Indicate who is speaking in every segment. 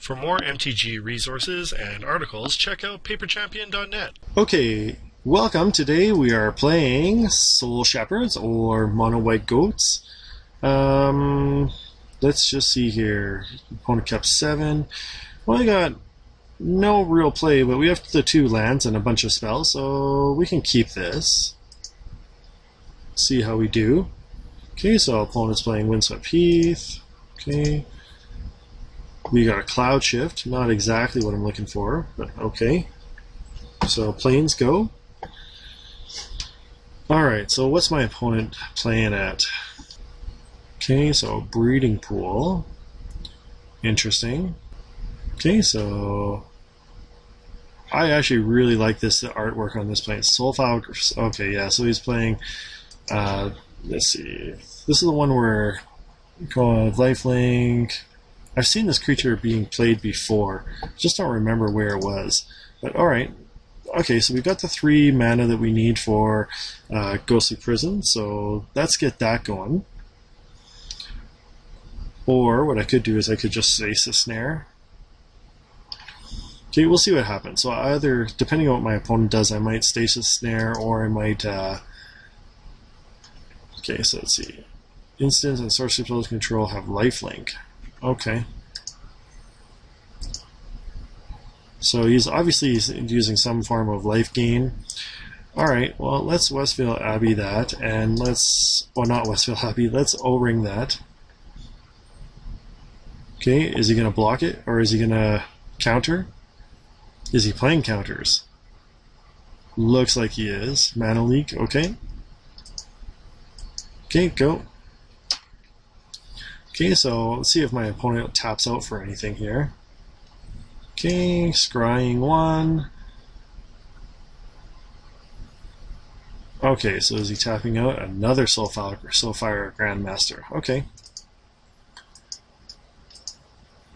Speaker 1: For more MTG resources and articles, check out paperchampion.net.
Speaker 2: Okay, welcome. Today we are playing Soul Shepherds or Mono White Goats. Let's just see here. Opponent kept 7. Well, I got no real play, but we have the 2 lands and a bunch of spells, so we can keep this. See how we do. Okay, so opponent's playing Windswept Heath. Okay. We got a Cloudshift, not exactly what I'm looking for, but okay. So planes go. Alright, so what's my opponent playing at? Okay, so Breeding Pool. Interesting. Okay, so I actually really like this artwork on this plane. Soulfire. Okay, yeah, so he's playing, let's see. This is the one where called Lifelink. I've seen this creature being played before. Just don't remember where it was. But alright. Okay, so we've got the 3 mana that we need for Ghostly Prison, so let's get that going. Or what I could do is I could just Stasis Snare. Okay, we'll see what happens. So either, depending on what my opponent does, I might Stasis Snare or I might... Okay, so let's see. Instants and Sorcery Spells control have Lifelink. Okay. So he's obviously using some form of life gain. Alright, well, let's Westvale Abbey that, and let's... Well, not Westvale Abbey, let's O-ring that. Okay, is he going to block it, or is he going to counter? Is he playing counters? Looks like he is. Mana leak, okay. Okay, go. Okay, so let's see if my opponent taps out for anything here. Okay, scrying 1. Okay, so is he tapping out? Another Soulfire Grand Master. Okay.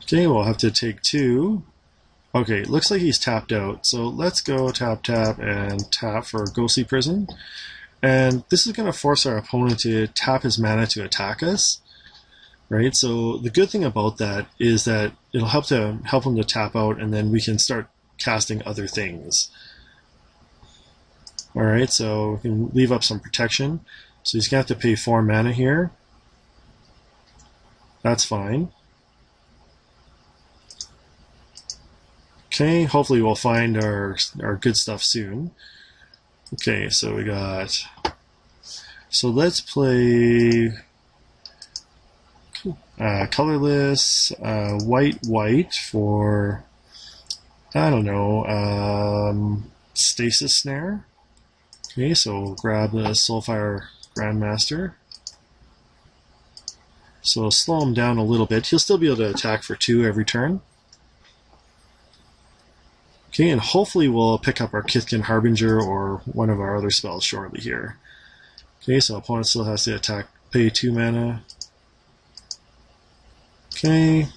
Speaker 2: Okay, we'll have to take 2. Okay, looks like he's tapped out. So let's go tap, and tap for Ghostly Prison. And this is going to force our opponent to tap his mana to attack us. Right, so the good thing about that is that it'll help him to tap out, and then we can start casting other things. All right, so we can leave up some protection. So he's gonna have to pay 4 mana here. That's fine. Okay, hopefully we'll find our good stuff soon. Okay, so we got. So let's play. Colorless, white for, I don't know, Stasis Snare. Okay, so we'll grab the Soulfire Grand Master. So slow him down a little bit. He'll still be able to attack for 2 every turn. Okay, and hopefully we'll pick up our Kithkin Harbinger or one of our other spells shortly here. Okay, so opponent still has to attack, pay 2 mana. Okay,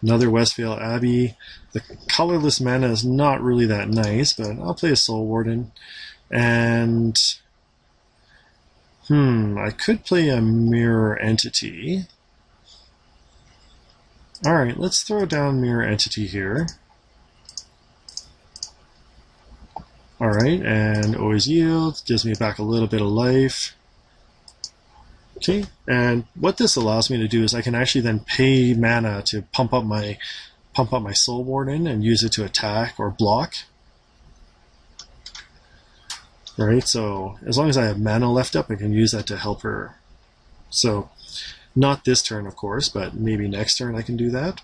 Speaker 2: another Westvale Abbey. The colorless mana is not really that nice, but I'll play a Soul Warden. And, I could play a Mirror Entity. Alright, let's throw down Mirror Entity here. Alright, and always yield, gives me back a little bit of life. Okay, and what this allows me to do is I can actually then pay mana to pump up my Soul Warden and use it to attack or block. Alright, so as long as I have mana left up, I can use that to help her. So, not this turn, of course, but maybe next turn I can do that.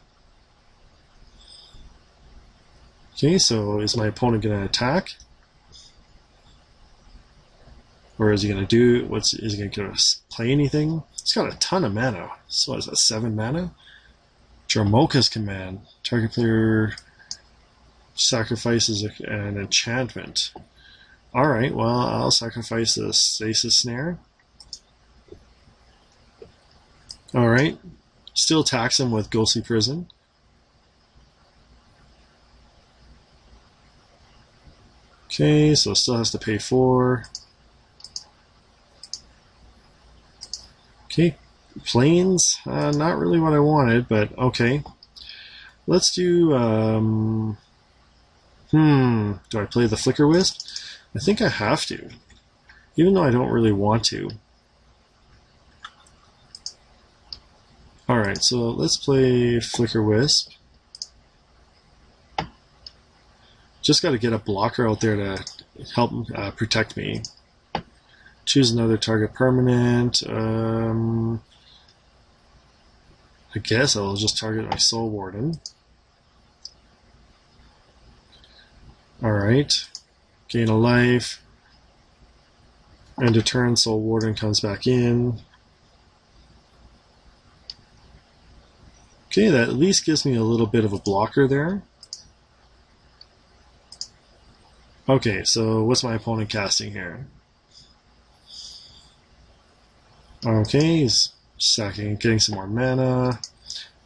Speaker 2: Okay, so is my opponent going to attack? Or is he going to do, is he going to play anything? He's got a ton of mana. So what is that, 7 mana? Dromoka's Command. Target player sacrifices an enchantment. Alright, well, I'll sacrifice the Stasis Snare. Alright. Still tax him with Ghostly Prison. Okay, so still has to pay 4. Okay, planes, not really what I wanted, but okay. let's do... do I play the Flickerwisp? I think I have to, even though I don't really want to. Alright, so let's play Flickerwisp. Just got to get a blocker out there to help protect me. Choose another target permanent. I guess I'll just target my Soul Warden. Alright. Gain a life. End of turn, Soul Warden comes back in. Okay, that at least gives me a little bit of a blocker there. Okay, so what's my opponent casting here? Okay, he's sacking, getting some more mana.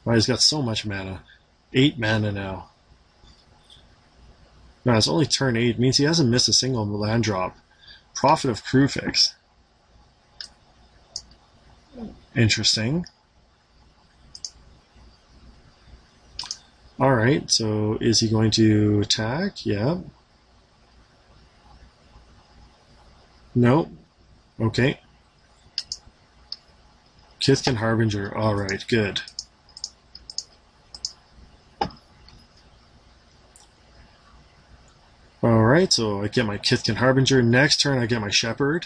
Speaker 2: Wow, he's got so much mana. 8 mana now. No, it's only turn 8. It means he hasn't missed a single land drop. Prophet of Crufix. Interesting. Alright, so is he going to attack? Yeah. No. Okay. Kithkin Harbinger. Alright, good. Alright, so I get my Kithkin Harbinger. Next turn I get my Shepherd.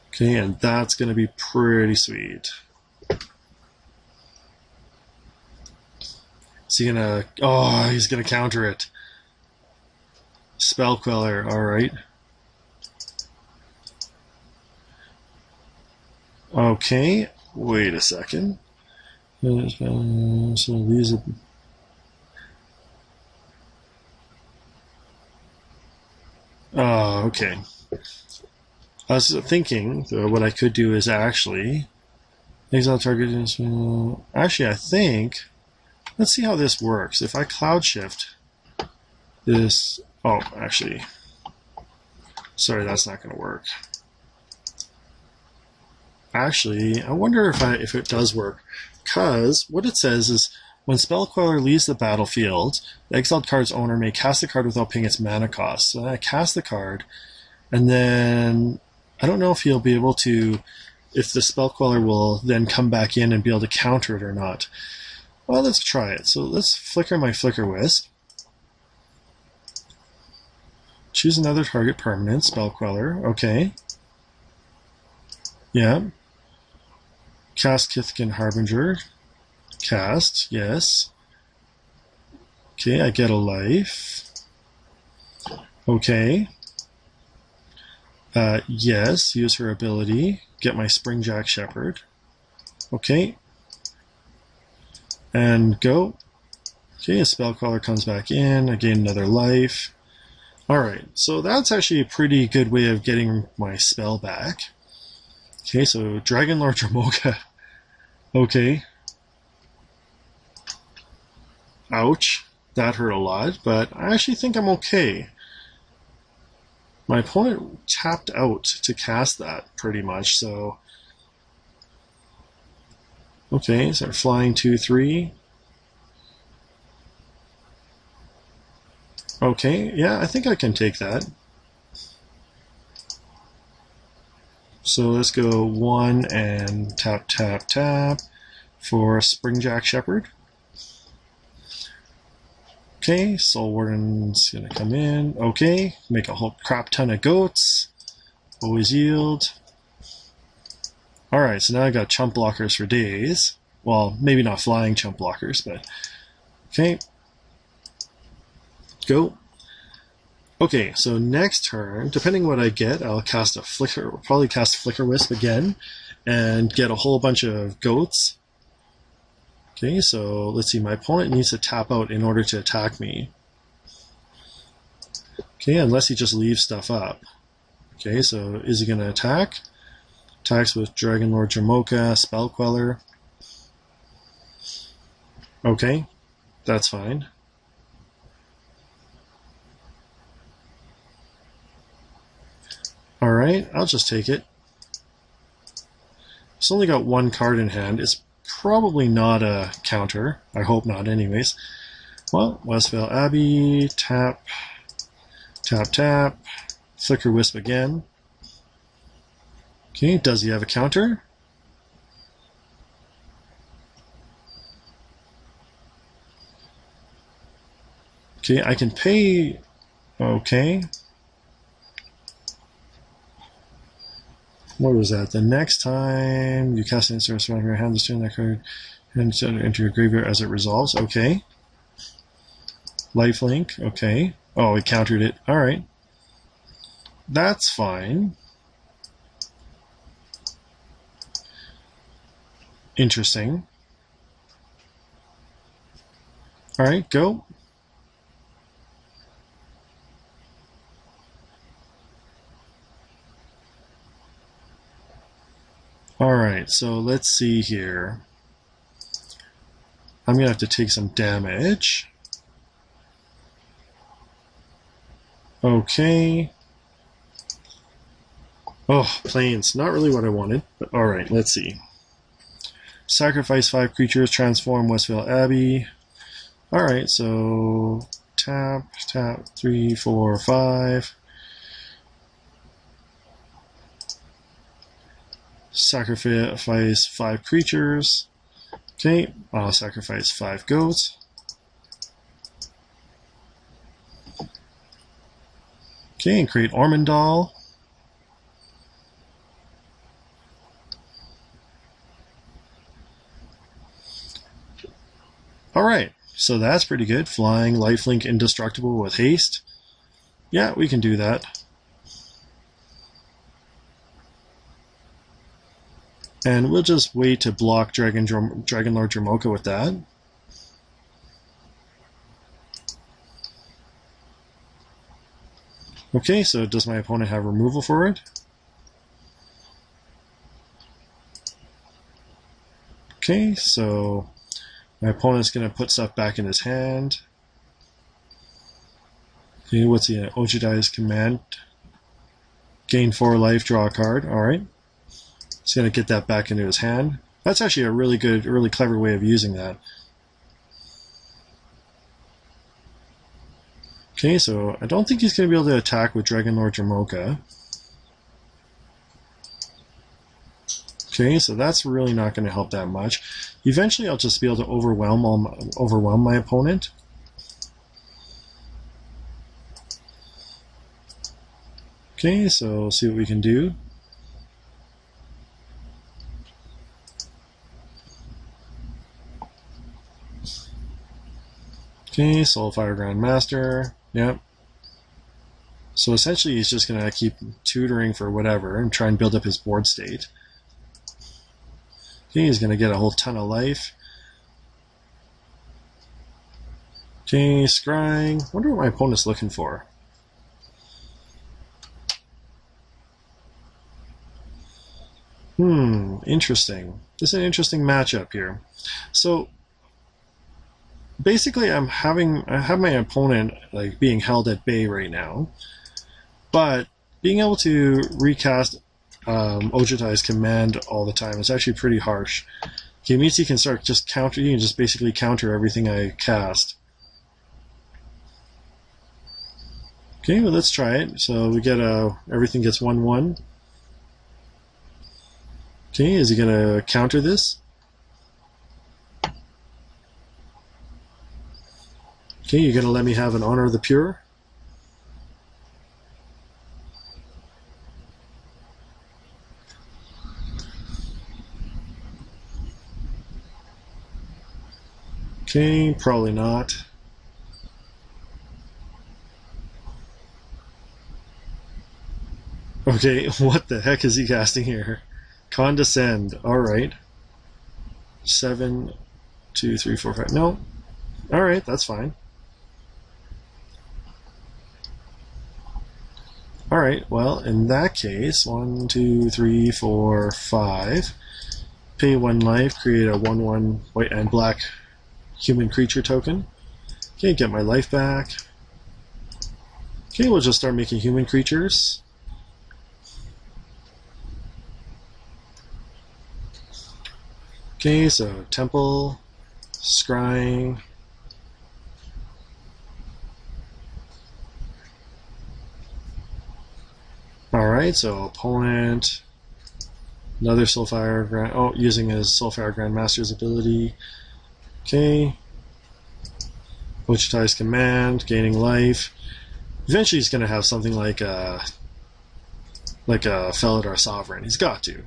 Speaker 2: Okay, and that's going to be pretty sweet. Is he gonna... Oh, he's gonna counter it. Spell Queller, alright. Okay, wait a second. So these are... Oh, okay. I was thinking what I could do is actually... Exile target is... Actually, I think... Let's see how this works. If I Cloudshift this... Oh, actually... Sorry, that's not going to work. Actually, I wonder if it does work. Because what it says is, when Spell Queller leaves the battlefield, the exiled card's owner may cast the card without paying its mana cost. So I cast the card, and then I don't know if he'll be able to... If the Spell Queller will then come back in and be able to counter it or not. Well, let's try it. So let's flicker my Flickerwisp. Choose another target permanent, Spell Queller. Okay. Yeah. Cast Kithkin Harbinger. Cast, yes. Okay, I get a life. Okay. Yes, use her ability. Get my Springjack Shepherd. Okay. And go. Okay, a Spell Queller comes back in. I gain another life. Alright, so that's actually a pretty good way of getting my spell back. Okay, so Dragon Lord Dramoka. Okay. Ouch. That hurt a lot, but I actually think I'm okay. My opponent tapped out to cast that, pretty much, so... Okay, so flying 2-3. Okay, yeah, I think I can take that. So let's go 1 and tap, tap, tap for Springjack Shepherd. Okay, Soul Warden's gonna come in. Okay, make a whole crap ton of goats. Always yield. Alright, so now I got chump blockers for days. Well, maybe not flying chump blockers, but... Okay. Go. Okay, so next turn, depending what I get, I'll cast a probably cast Flickerwisp again, and get a whole bunch of goats. Okay, so let's see, my opponent needs to tap out in order to attack me. Okay, unless he just leaves stuff up. Okay, so is he going to attack? Attacks with Dragon Lord Jamoka, Spell Queller. Okay, that's fine. Alright, I'll just take it. It's only got one card in hand. It's probably not a counter. I hope not anyways. Well, Westvale Abbey, tap, tap, tap, Flickerwisp again. Okay, does he have a counter? Okay, I can pay... Okay. What was that? The next time you cast an instant from your hand, destroy that card and send it into your graveyard as it resolves. Okay. Lifelink. Okay. Oh, he countered it. Alright. That's fine. Interesting. Alright, go. Alright, so let's see here. I'm going to have to take some damage. Okay. Oh, planes. Not really what I wanted, but alright, let's see. Sacrifice 5 creatures, transform Westvale Abbey. Alright, so tap, tap, 3, 4, 5. Sacrifice 5 creatures. Okay, I'll sacrifice 5 goats. Okay, and create Ormondal. Alright, so that's pretty good. Flying, lifelink, indestructible with haste. Yeah, we can do that. And we'll just wait to block Dragon Lord Dromoka with that. Okay, so does my opponent have removal for it? Okay, so my opponent's going to put stuff back in his hand. Okay, what's he at? Ojidai's Command. Gain 4 life, draw a card. Alright. He's going to get that back into his hand. That's actually a really good, really clever way of using that. Okay, so I don't think he's going to be able to attack with Dragon Lord Dromoka. Okay, so that's really not going to help that much. Eventually I'll just be able to overwhelm my opponent. Okay, so see what we can do. Okay, Soulfire Grand Master. Yep. So essentially he's just going to keep tutoring for whatever and try and build up his board state. Okay, he's going to get a whole ton of life. Okay, scrying. Wonder what my opponent's looking for. Interesting. This is an interesting matchup here. So basically I have my opponent like being held at bay right now, but being able to recast Ojidai's Command all the time is actually pretty harsh. It means he can start just counter. You can just basically counter everything I cast. Okay, well let's try it. So we get everything gets 1/1. Okay, is he gonna counter this? Okay, you're gonna let me have an Honor of the Pure? Okay, probably not. Okay, what the heck is he casting here? Condescend. Alright. 7, 2, 3, 4, 5. No. Alright, that's fine. Alright, well, in that case, 1, 2, 3, 4, 5. Pay 1 life, create a 1/1 white and black human creature token. Okay, get my life back. Okay, we'll just start making human creatures. Okay, so Temple, Scrying. Alright, so opponent, another Soulfire Grand, using his Soulfire Grand Master's ability. Okay. Progenitus command, gaining life. Eventually he's gonna have something like a Felidar Sovereign. He's got to.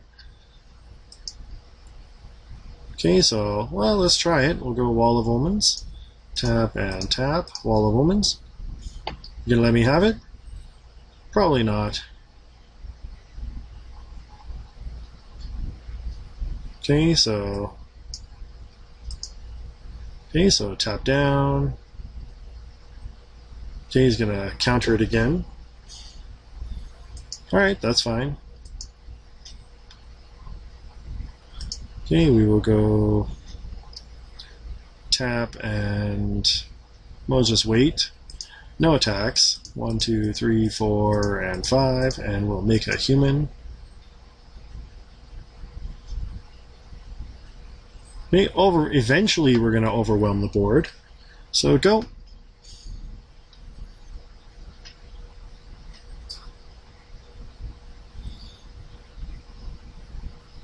Speaker 2: Okay, so, well, let's try it. We'll go Wall of Omens. Tap and tap. Wall of Omens. You gonna let me have it? Probably not. Okay, so tap down. Okay, he's gonna counter it again. Alright, that's fine. Okay, we will go tap and we'll just wait. No attacks. 1, 2, 3, 4, and 5, and we'll make a human. Okay, eventually we're gonna overwhelm the board. So go.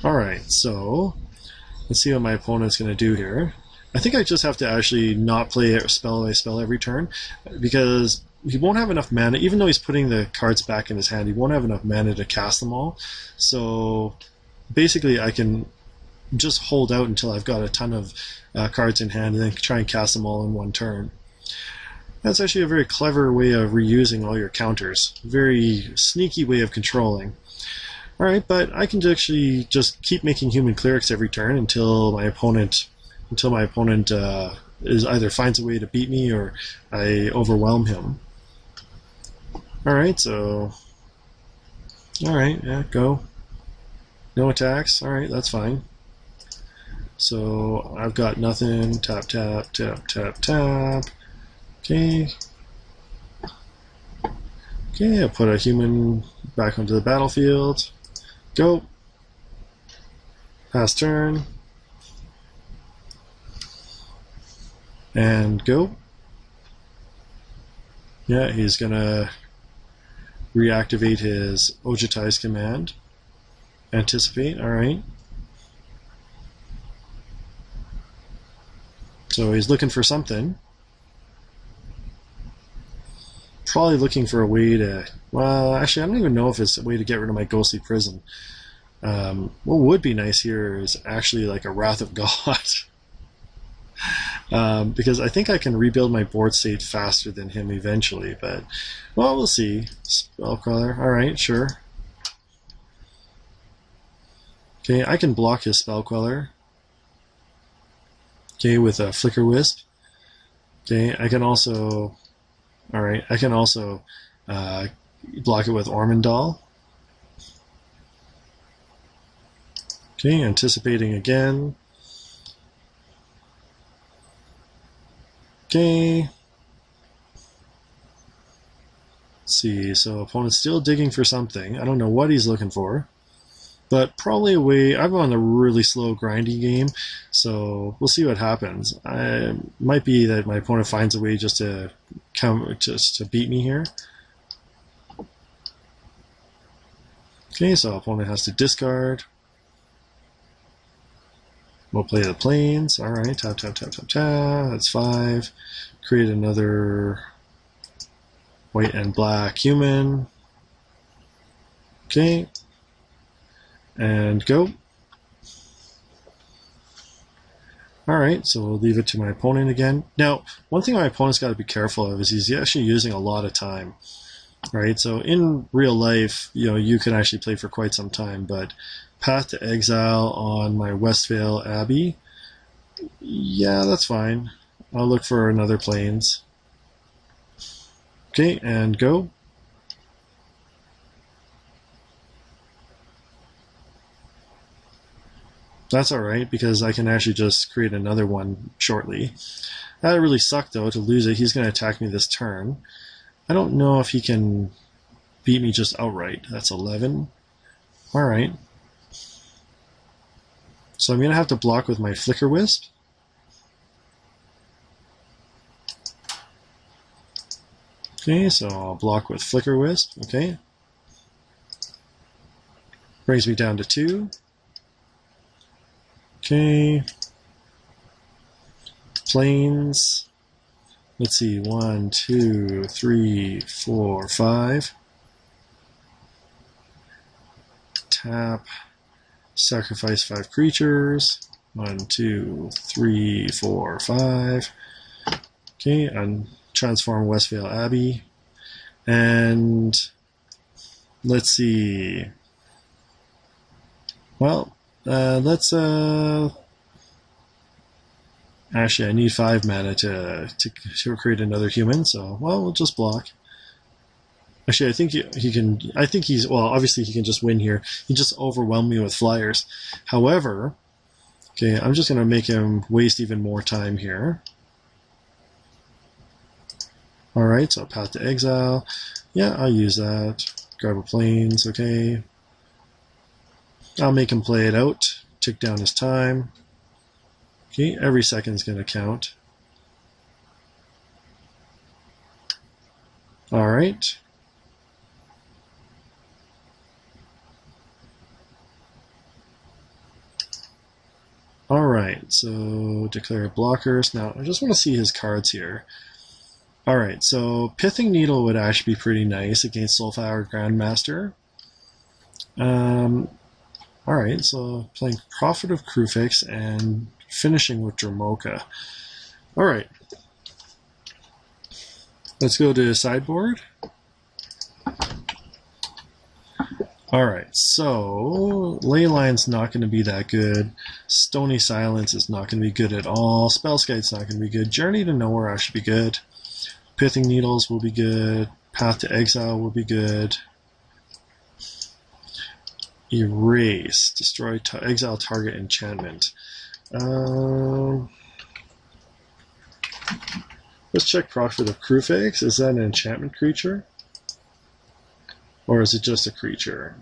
Speaker 2: Alright, so let's see what my opponent's going to do here. I think I just have to actually not play spell by spell every turn, because he won't have enough mana, even though he's putting the cards back in his hand, he won't have enough mana to cast them all. So basically I can just hold out until I've got a ton of cards in hand and then try and cast them all in one turn. That's actually a very clever way of reusing all your counters. Very sneaky way of controlling. Alright, but I can actually just keep making human clerics every turn until my opponent is either finds a way to beat me or I overwhelm him. Alright, yeah, go. No attacks. Alright, that's fine. So I've got nothing. Tap, tap, tap, tap, tap. Okay. Okay, I'll put a human back onto the battlefield. Go. Pass turn. And go. Yeah, he's gonna reactivate his Progenitus command. Anticipate, alright. So he's looking for something. Probably looking for a way to... Well, actually, I don't even know if it's a way to get rid of my Ghostly Prison. What would be nice here is actually like a Wrath of God. Because I think I can rebuild my board state faster than him eventually, but... Well, we'll see. Spellcrawler. Alright, sure. Okay, I can block his Spellqueller. Okay, with a Flickerwisp. Okay, I can also... Alright, I can also block it with Ormondal. Okay, anticipating again. Okay. Let's see, so opponent's still digging for something. I don't know what he's looking for. But probably a way... I'm on a really slow grindy game, so we'll see what happens. It might be that my opponent finds a way just to beat me here. Okay, so opponent has to discard. We'll play the plains. Alright, tap, tap, tap, tap, tap. That's 5. Create another white and black human. Okay. And go. Alright, so we'll leave it to my opponent again. Now, one thing my opponent's got to be careful of is he's actually using a lot of time. Right, so in real life, you can actually play for quite some time, but Path to Exile on my Westvale Abbey, yeah, that's fine. I'll look for another plains. Okay, and go. That's alright, because I can actually just create another one shortly. That really sucked, though, to lose it. He's going to attack me this turn. I don't know if he can beat me just outright. That's 11. Alright. So I'm going to have to block with my Flickerwisp. Okay, so I'll block with Flickerwisp. Okay. Brings me down to 2. Okay. Plains. Let's see, 1, 2, 3, 4, 5. Tap. Sacrifice 5 creatures. 1, 2, 3, 4, 5. Okay, and transform Westvale Abbey. And let's see. Well, let's actually, I need 5 mana to create another human, so, well, we'll just block. Actually, I think he can, I think he's, well, obviously he can just win here. He just overwhelmed me with flyers. However, okay, I'm just going to make him waste even more time here. Alright, so Path to Exile. Yeah, I'll use that. Grab a Plains, okay. I'll make him play it out. Tick down his time. Okay, every second's going to count. Alright. Alright, so declare blockers. Now, I just want to see his cards here. Alright, so Pithing Needle would actually be pretty nice against Soulfire Grand Master. Alright, so playing Prophet of Kruphix and finishing with Dromoka. Alright. Let's go to Sideboard. Alright, so Leyline's not going to be that good. Stony Silence is not going to be good at all. Spellskite's not going to be good. Journey to Nowhere actually be good. Pithing Needles will be good. Path to Exile will be good. Erase. Destroy exile target enchantment. Let's check Prophet of Kruphix. Is that an enchantment creature? Or is it just a creature?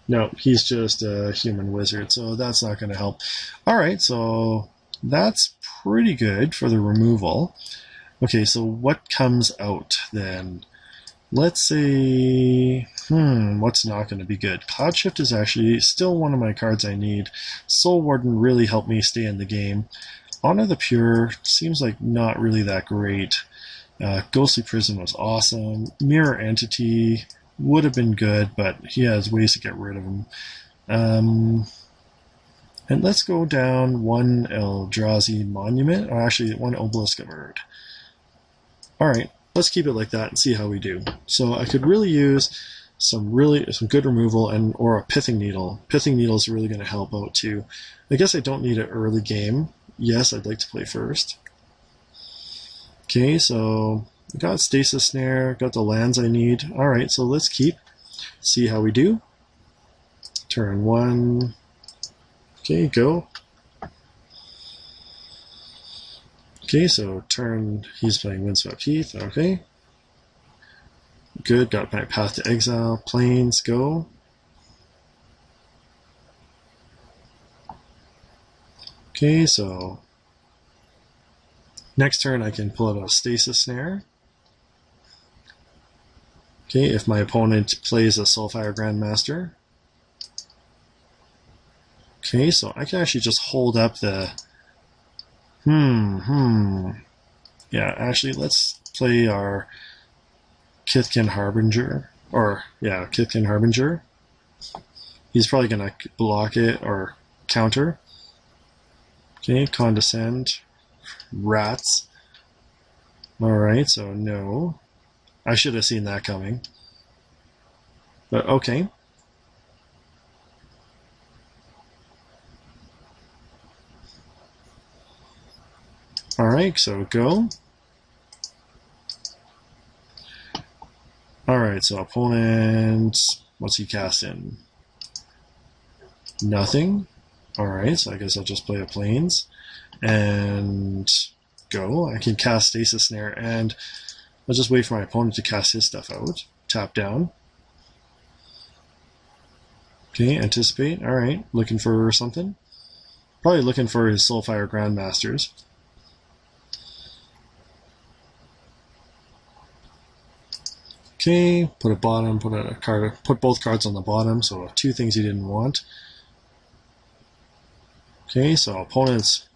Speaker 2: No, he's just a human wizard, so that's not going to help. Alright, so that's pretty good for the removal. Okay, so what comes out then? Let's say, what's not going to be good? Cloudshift is actually still one of my cards I need. Soul Warden really helped me stay in the game. Honor the Pure seems like not really that great. Ghostly Prison was awesome. Mirror Entity would have been good, but he has ways to get rid of him. And let's go down one Eldrazi Monument, or actually one Obelisk of Urd. Alright, let's keep it like that and see how we do. So I could really use some good removal or a Pithing Needle. Pithing Needle is really going to help out too. I guess I don't need an early game. Yes, I'd like to play first. Okay, so I got Stasis Snare, got the lands I need. Alright, so let's see how we do. Turn 1. Okay, go. Okay, so he's playing Windswept Heath, okay. Good, got my Path to Exile, Plains, go. Okay, so next turn I can pull out a Stasis Snare. Okay, if my opponent plays a Soulfire Grand Master. Okay, so I can actually just hold up the Yeah, actually, let's play our Kithkin Harbinger. Kithkin Harbinger. He's probably going to block it or counter. Okay, Condescend. Rats. Alright, so no. I should have seen that coming. But okay. Alright, so go. Alright, so opponent, what's he casting? Nothing. Alright, so I guess I'll just play a Plains. And go. I can cast Stasis Snare, and I'll just wait for my opponent to cast his stuff out. Tap down. Okay, anticipate. Alright, looking for something. Probably looking for his Soulfire Grand Masters. Okay, put both cards on the bottom, so 2 things he didn't want. Okay, so opponents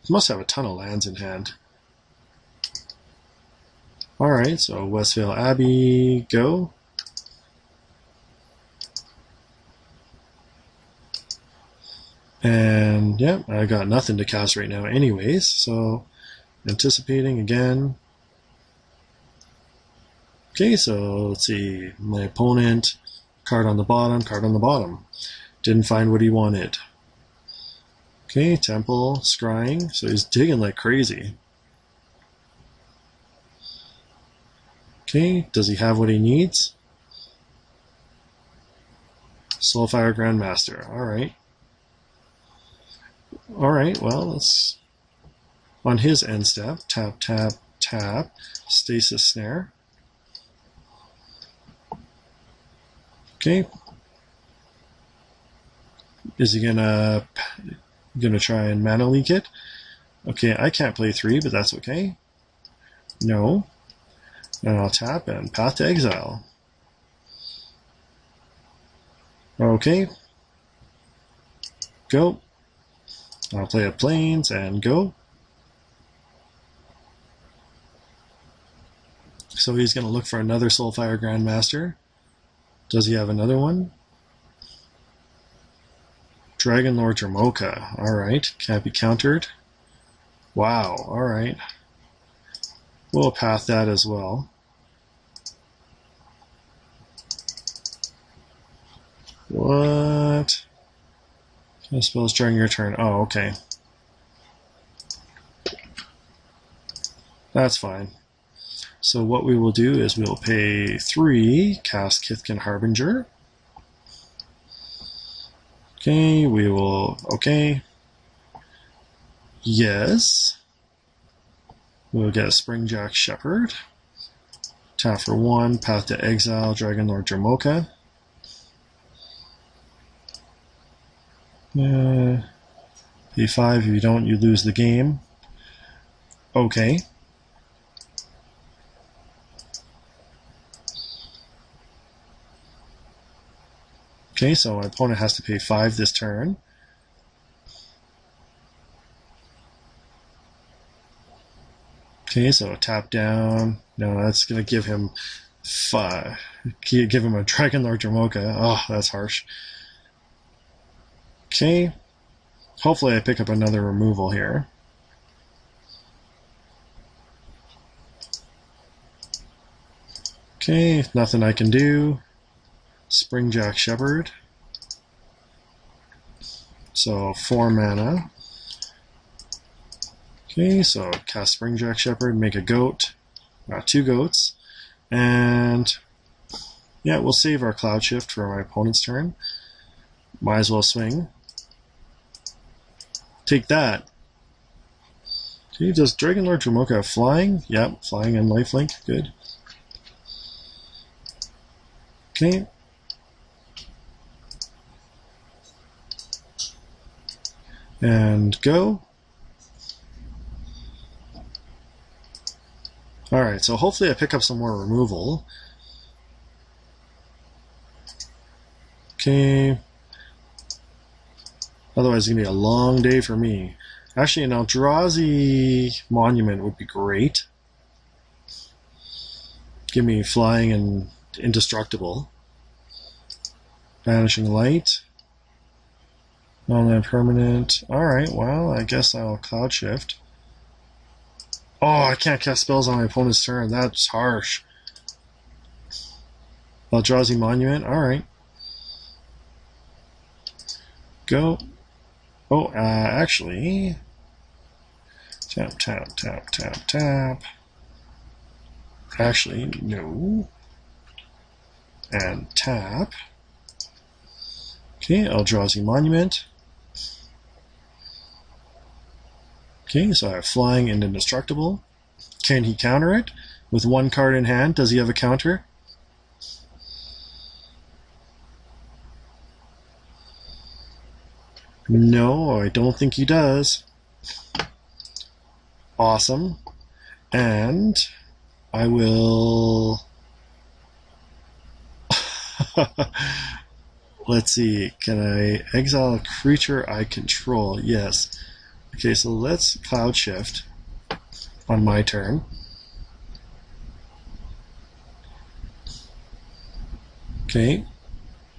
Speaker 2: must have a ton of lands in hand. Alright, so Westvale Abbey, go. And yeah, I got nothing to cast right now anyways, so anticipating again. Okay, so let's see, my opponent, card on the bottom. Didn't find what he wanted. Okay, Temple, scrying, so he's digging like crazy. Okay, does he have what he needs? Soulfire Grand Master, alright. Alright, well, let's, on his end step, tap, tap, tap, Stasis Snare. Okay. Is he gonna try and mana leak it? Okay, I can't play 3, but that's okay. No. And I'll tap and Path to Exile. Okay. Go. I'll play a Plains and go. So he's going to look for another Soulfire Grand Master. Does he have another one? Dragon Lord Dramoka. Alright, can't be countered. Wow, alright. We'll path that as well. What? I suppose during your turn. Oh, okay. That's fine. So what we will do is we'll pay 3, cast Kithkin Harbinger. Okay, we will, okay. Yes. We'll get a Springjack Shepherd. Tap for 1, path to Exile, Dragon Lord Dramoka. Pay 5, if you don't, you lose the game. Okay. Okay, so my opponent has to pay 5 this turn. Okay, so tap down. No, that's going to give him 5. Give him a Dragon Lord Dramoka. Oh, that's harsh. Okay. Hopefully I pick up another removal here. Okay, nothing I can do. Springjack Shepherd. So 4 mana. Okay, so cast Springjack Shepherd, make a goat. 2 goats. And yeah, we'll save our Cloudshift for my opponent's turn. Might as well swing. Take that. Okay, does Dragon Lord Dramoka have flying? Yep, flying and lifelink. Good. Okay. And go. Alright, so hopefully I pick up some more removal. Okay. Otherwise, it's going to be a long day for me. Actually, an Eldrazi Monument would be great. Give me flying and indestructible. Vanishing Light. Non-land permanent. Alright, well, I guess I'll Cloudshift. Oh, I can't cast spells on my opponent's turn. That's harsh. Eldrazi Monument. Alright. Go. Oh, actually. Tap, tap, tap, tap, tap. Actually, no. And tap. Okay, Eldrazi Monument. Okay, so I have flying and indestructible. Can he counter it? With 1 card in hand, does he have a counter? No, I don't think he does. Awesome. And I will... Let's see, can I exile a creature I control? Yes. Okay, so let's Cloudshift on my turn. Okay.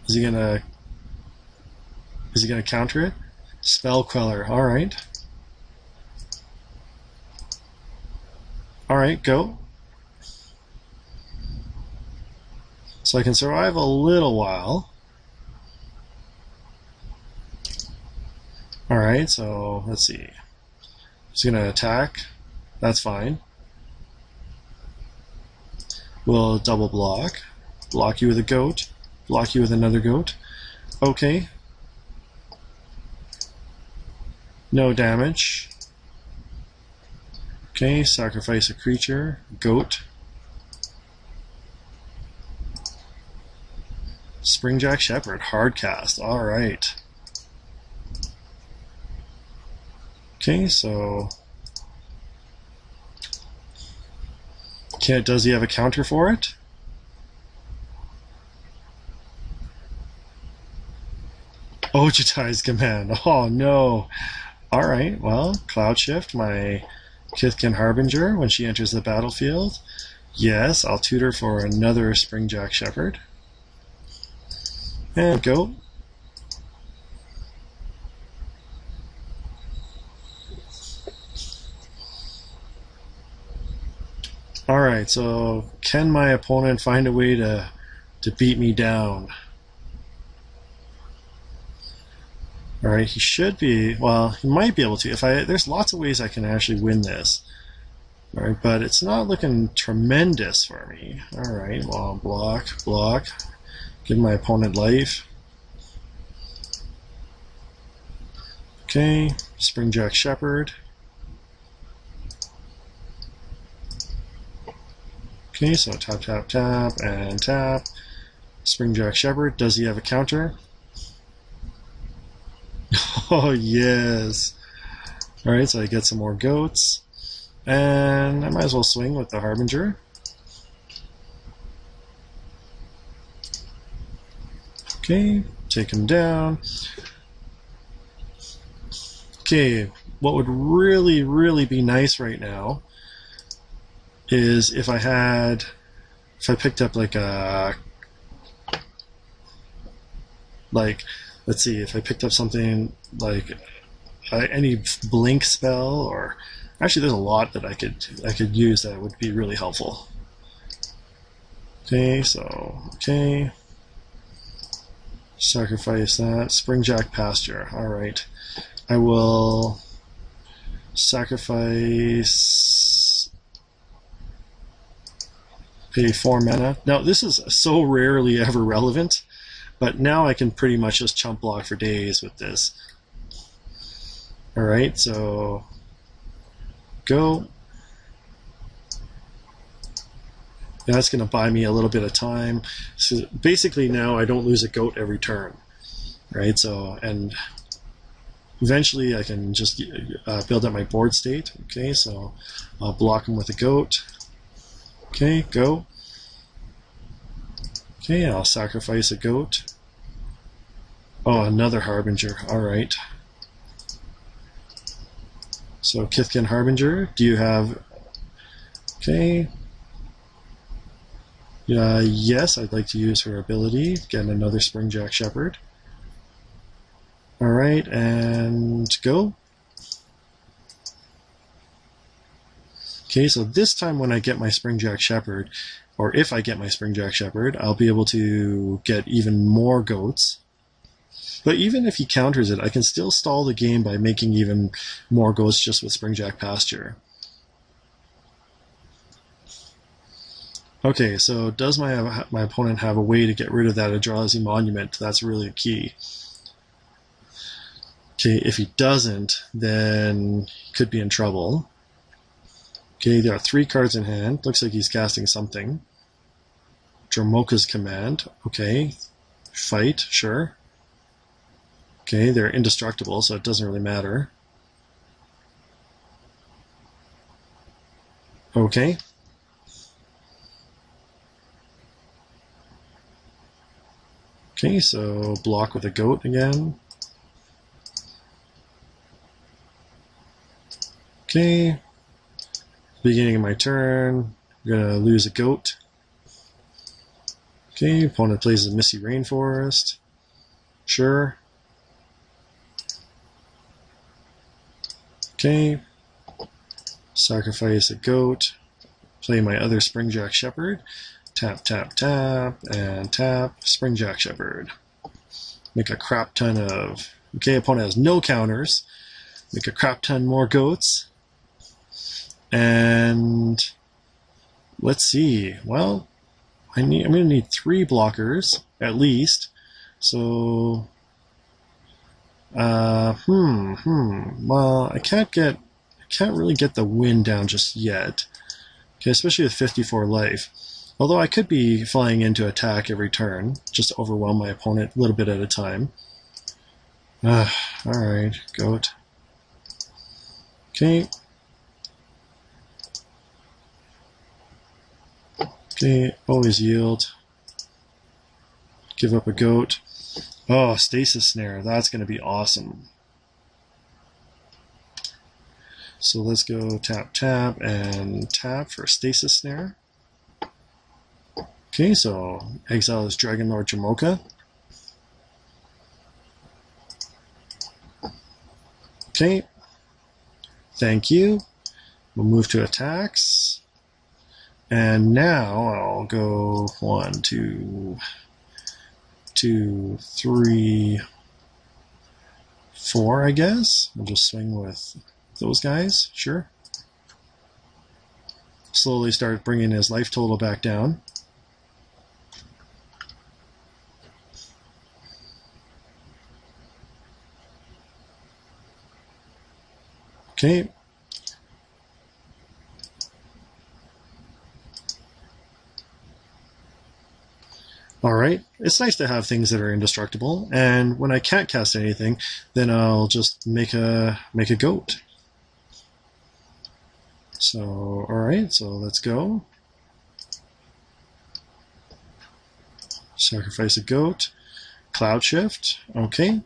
Speaker 2: Is he gonna counter it? Spell Queller, alright. Alright, go. So I can survive a little while. Alright, so let's see. He's going to attack. That's fine. We'll double block. Block you with a goat. Block you with another goat. Okay. No damage. Okay, sacrifice a creature. Goat. Springjack Shepherd. Hard cast. Alright. Okay, so does he have a counter for it? Ojutai's command. Oh no. Alright, well, Cloudshift, my Kithkin Harbinger, when she enters the battlefield. Yes, I'll tutor for another Springjack Shepherd. And go. Alright, so can my opponent find a way to beat me down? Alright, he should be, well, he might be able to. There's lots of ways I can actually win this. Alright, but it's not looking tremendous for me. Alright, well, block. Give my opponent life. Okay, Springjack Shepherd. Okay, so tap, and tap. Springjack Shepherd, does he have a counter? Oh, yes. Alright, so I get some more goats. And I might as well swing with the Harbinger. Okay, take him down. Okay, what would really, really be nice right now is if I picked up like let's see, if I picked up something like any blink spell, or actually there's a lot that I could use that would be really helpful. Okay, so sacrifice that. Springjack Pasture. Alright. I will sacrifice, pay 4 mana. Now this is so rarely ever relevant, but now I can pretty much just chump block for days with this. Alright, so go. That's going to buy me a little bit of time. So basically now I don't lose a goat every turn. Right, so, and eventually I can just build up my board state. Okay, so I'll block him with a goat. Okay, go. Okay, I'll sacrifice a goat. Oh, another Harbinger. Alright. So, Kithkin Harbinger, do you have... Okay. Yes, I'd like to use her ability. Get another Springjack Shepherd. Alright, and go. Okay, so this time when I get my Springjack Shepherd, or if I get my Springjack Shepherd, I'll be able to get even more goats. But even if he counters it, I can still stall the game by making even more goats just with Springjack Pasture. Okay, so does my opponent have a way to get rid of that Eldrazi Monument? That's really key. Okay, if he doesn't, then he could be in trouble. Okay, there are 3 cards in hand. Looks like he's casting something. Dromoka's Command. Okay. Fight, sure. Okay, they're indestructible, so it doesn't really matter. Okay. Okay, so block with a goat again. Okay. Beginning of my turn, I'm gonna lose a goat. Okay, opponent plays a Misty Rainforest. Sure. Okay. Sacrifice a goat. Play my other Springjack Shepherd. Tap, tap, tap, and tap Springjack Shepherd. Make a crap ton of... Okay, opponent has no counters. Make a crap ton more goats. And... let's see. Well, I'm going to need 3 blockers, at least. So... Well, I can't really get the win down just yet. Okay, especially with 54 life. Although I could be flying in to attack every turn, just to overwhelm my opponent a little bit at a time. Alright, goat. Okay. Okay, always yield. Give up a goat. Oh, Stasis Snare, that's going to be awesome. So let's go tap, tap, and tap for Stasis Snare. Okay, so Exile is Dragonlord Jamoka. Okay, thank you. We'll move to attacks. And now I'll go 1, 2, 3, 4, I guess. I'll just swing with those guys, sure. Slowly start bringing his life total back down. Okay. Alright, it's nice to have things that are indestructible, and when I can't cast anything, then I'll just make a goat. So, alright, so let's go. Sacrifice a goat. Cloudshift, okay.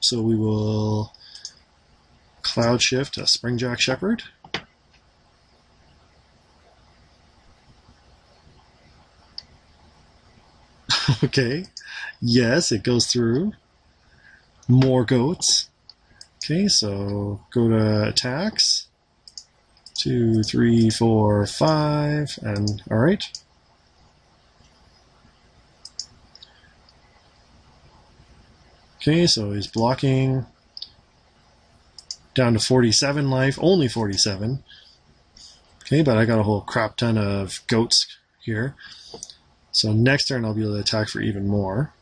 Speaker 2: So we will Cloudshift a Springjack Shepherd. Okay, yes, it goes through. More goats. Okay, so go to attacks. 2, 3, 4, 5, and alright. Okay, so he's blocking. Down to 47 life, only 47. Okay, but I got a whole crap ton of goats here. So next turn I'll be able to attack for even more.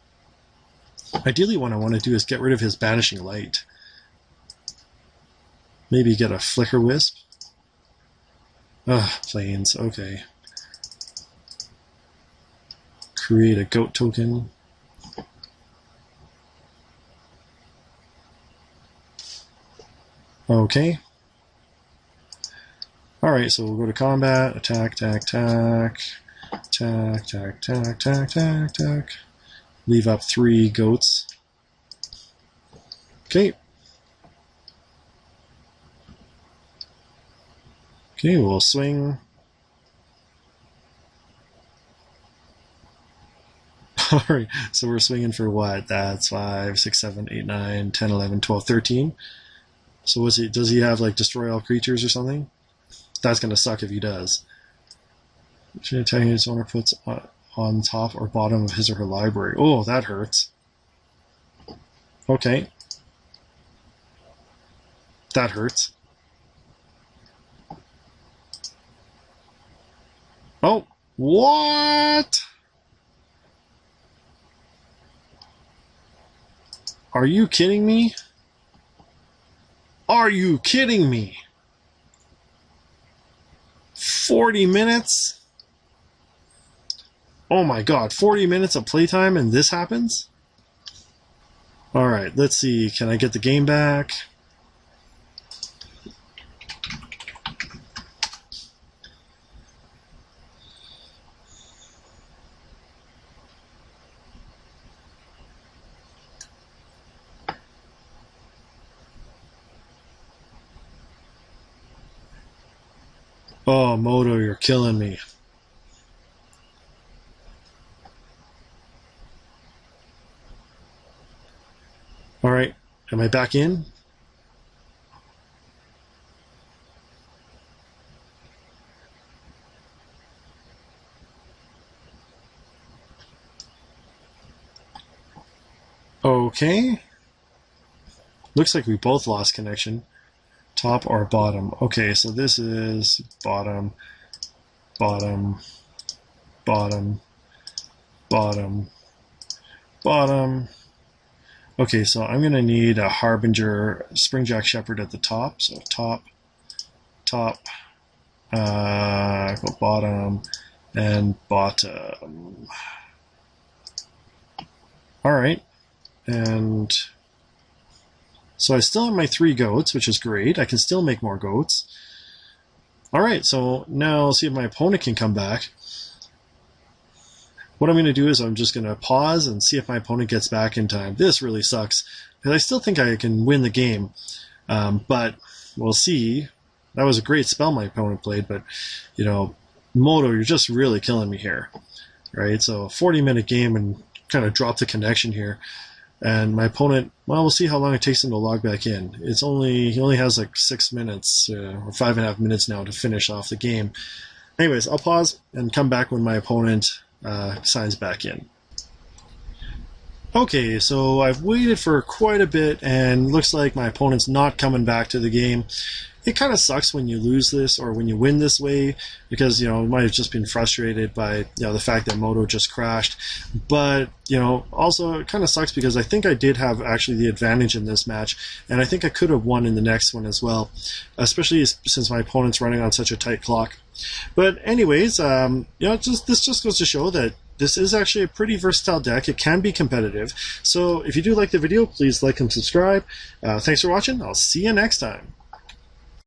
Speaker 2: Ideally what I want to do is get rid of his Banishing Light. Maybe get a Flickerwisp. Ugh, planes, okay. Create a goat token. Okay. Alright, so we'll go to combat, attack, attack, attack. Attack, attack, attack, attack, attack, attack. Leave up 3 goats. Okay. Okay, we'll swing. Alright, so we're swinging for what? That's 5, 6, 7, 8, 9, 10, 11, 12, 13. So does he have like destroy all creatures or something? That's going to suck if he does. Should attack his owner puts on top or bottom of his or her library. Oh, that hurts. Okay. That hurts. Oh, what? Are you kidding me? Are you kidding me? 40 minutes? Oh my god, 40 minutes of playtime and this happens? Alright, let's see. Can I get the game back? Oh, Moto, you're killing me. Alright, am I back in? Okay. Looks like we both lost connection. Top or bottom? Okay, so this is bottom, bottom, bottom, bottom, bottom. Okay, so I'm going to need a Harbinger, Springjack Shepherd at the top. So top, top, go bottom, and bottom. Alright, and so I still have my 3 goats, which is great. I can still make more goats. Alright, so now I'll see if my opponent can come back. What I'm going to do is I'm just going to pause and see if my opponent gets back in time. This really sucks, because I still think I can win the game, but we'll see. That was a great spell my opponent played, but, you know, Moto, you're just really killing me here, right? So a 40-minute game and kind of dropped the connection here. And my opponent, well, we'll see how long it takes him to log back in. He only has like 6 minutes, or 5.5 minutes now to finish off the game. Anyways, I'll pause and come back when my opponent signs back in. Okay, so I've waited for quite a bit, and looks like my opponent's not coming back to the game. It kind of sucks when you lose this or when you win this way, because, you know, you might have just been frustrated by, you know, the fact that Moto just crashed. But, you know, also it kind of sucks because I think I did have actually the advantage in this match, and I think I could have won in the next one as well, especially since my opponent's running on such a tight clock. But anyways, you know, this just goes to show that this is actually a pretty versatile deck. It can be competitive. So if you do like the video, please like and subscribe. Thanks for watching. I'll see you next time.